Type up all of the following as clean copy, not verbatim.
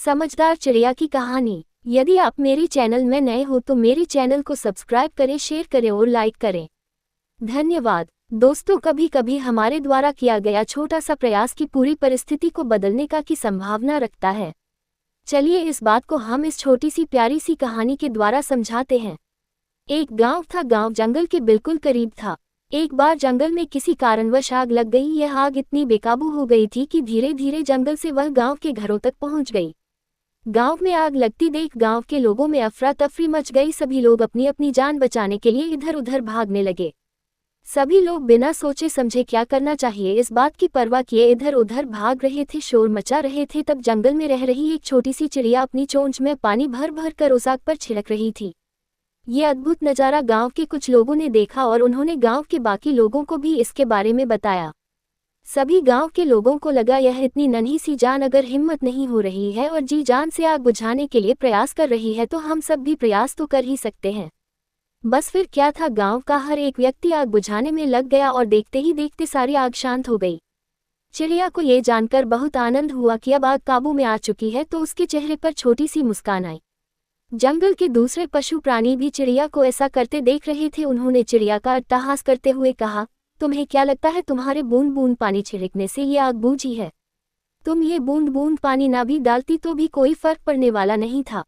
समझदार चिड़िया की कहानी। यदि आप मेरे चैनल में नए हो तो मेरे चैनल को सब्सक्राइब करें, शेयर करें और लाइक करें। धन्यवाद। दोस्तों, कभी कभी हमारे द्वारा किया गया छोटा सा प्रयास की पूरी परिस्थिति को बदलने का की संभावना रखता है। चलिए इस बात को हम इस छोटी सी प्यारी सी कहानी के द्वारा समझाते हैं। एक गांव था। गांव जंगल के बिल्कुल करीब था। एक बार जंगल में किसी कारणवश आग लग गई। यह आग इतनी बेकाबू हो गई थी कि धीरे धीरे जंगल से वह गांव के घरों तक पहुंच गई। गांव में आग लगती देख गांव के लोगों में अफरा तफरी मच गई। सभी लोग अपनी अपनी जान बचाने के लिए इधर उधर भागने लगे। सभी लोग बिना सोचे समझे क्या करना चाहिए इस बात की परवाह किए इधर उधर भाग रहे थे, शोर मचा रहे थे। तब जंगल में रह रही एक छोटी सी चिड़िया अपनी चोंच में पानी भर भर कर उस आग पर छिड़क रही थी। ये अद्भुत नज़ारा गांव के कुछ लोगों ने देखा और उन्होंने गांव के बाकी लोगों को भी इसके बारे में बताया। सभी गांव के लोगों को लगा यह इतनी नन्ही सी जान अगर हिम्मत नहीं हो रही है और जी जान से आग बुझाने के लिए प्रयास कर रही है तो हम सब भी प्रयास तो कर ही सकते हैं। बस फिर क्या था, गांव का हर एक व्यक्ति आग बुझाने में लग गया और देखते ही देखते सारी आग शांत हो गई। चिड़िया को ये जानकर बहुत आनंद हुआ कि अब आग काबू में आ चुकी है, तो उसके चेहरे पर छोटी सी मुस्कान आई। जंगल के दूसरे पशु प्राणी भी चिड़िया को ऐसा करते देख रहे थे। उन्होंने चिड़िया का अट्टहास करते हुए कहा, तुम्हें क्या लगता है तुम्हारे बूंद बूंद पानी छिड़कने से ये आग बूझी है? तुम ये बूंद बूंद पानी ना भी डालती तो भी कोई फर्क पड़ने वाला नहीं था।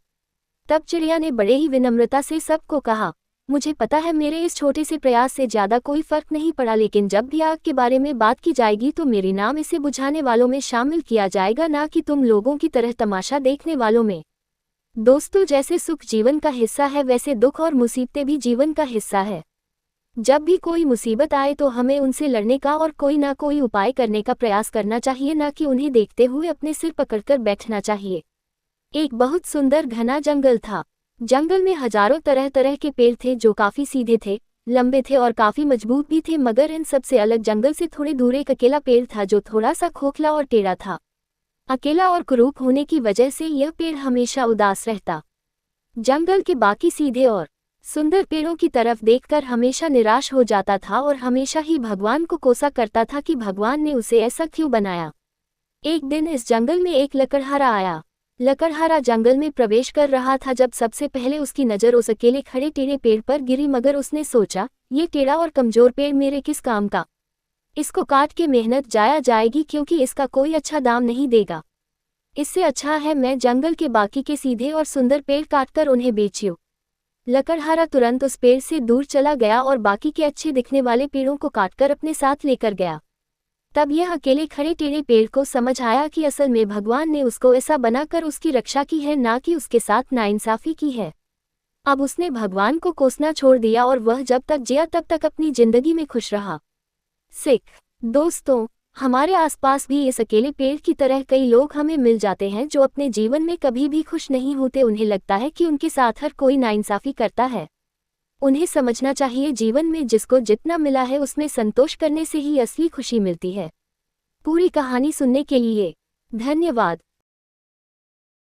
तब चिड़िया ने बड़े ही विनम्रता से सबको कहा, मुझे पता है मेरे इस छोटे से प्रयास से ज़्यादा कोई फर्क नहीं पड़ा, लेकिन जब भी आग के बारे में बात की जाएगी तो मेरे नाम इसे बुझाने वालों में शामिल किया जाएगा, ना कि तुम लोगों की तरह तमाशा देखने वालों में। दोस्तों, जैसे सुख जीवन का हिस्सा है वैसे दुख और मुसीबतें भी जीवन का हिस्सा है। जब भी कोई मुसीबत आए तो हमें उनसे लड़ने का और कोई ना कोई उपाय करने का प्रयास करना चाहिए, ना कि उन्हें देखते हुए अपने सिर पकड़कर बैठना चाहिए। एक बहुत सुंदर घना जंगल था। जंगल में हजारों तरह तरह के पेड़ थे जो काफी सीधे थे, लंबे थे और काफी मजबूत भी थे। मगर इन सबसे अलग जंगल से थोड़ी दूर एक अकेला पेड़ था जो थोड़ा सा खोखला और टेढ़ा था। अकेला और कुरूप होने की वजह से यह पेड़ हमेशा उदास रहता। जंगल के बाकी सीधे और सुंदर पेड़ों की तरफ देखकर हमेशा निराश हो जाता था और हमेशा ही भगवान को कोसा करता था कि भगवान ने उसे ऐसा क्यों बनाया। एक दिन इस जंगल में एक लकड़हारा आया। लकड़हारा जंगल में प्रवेश कर रहा था जब सबसे पहले उसकी नज़र उस अकेले खड़े टेढ़े पेड़ पर गिरी। मगर उसने सोचा, ये टेढ़ा और कमजोर पेड़ मेरे किस काम का? इसको काट के मेहनत जाया जाएगी क्योंकि इसका कोई अच्छा दाम नहीं देगा। इससे अच्छा है मैं जंगल के बाकी के सीधे और सुंदर पेड़ काटकर उन्हें बेचूं। लकड़हारा तुरंत उस पेड़ से दूर चला गया और बाकी के अच्छे दिखने वाले पेड़ों को काटकर अपने साथ लेकर गया। तब यह अकेले खड़े टेढ़े पेड़ को समझ आया कि असल में भगवान ने उसको ऐसा बनाकर उसकी रक्षा की है, ना कि उसके साथ नाइंसाफी की है। अब उसने भगवान को कोसना छोड़ दिया और वह जब तक जिया तब तक अपनी जिंदगी में खुश रहा। सिख दोस्तों, हमारे आसपास भी इस अकेले पेड़ की तरह कई लोग हमें मिल जाते हैं जो अपने जीवन में कभी भी खुश नहीं होते। उन्हें लगता है कि उनके साथ हर कोई नाइंसाफी करता है। उन्हें समझना चाहिए जीवन में जिसको जितना मिला है उसमें संतोष करने से ही असली खुशी मिलती है। पूरी कहानी सुनने के लिए धन्यवाद।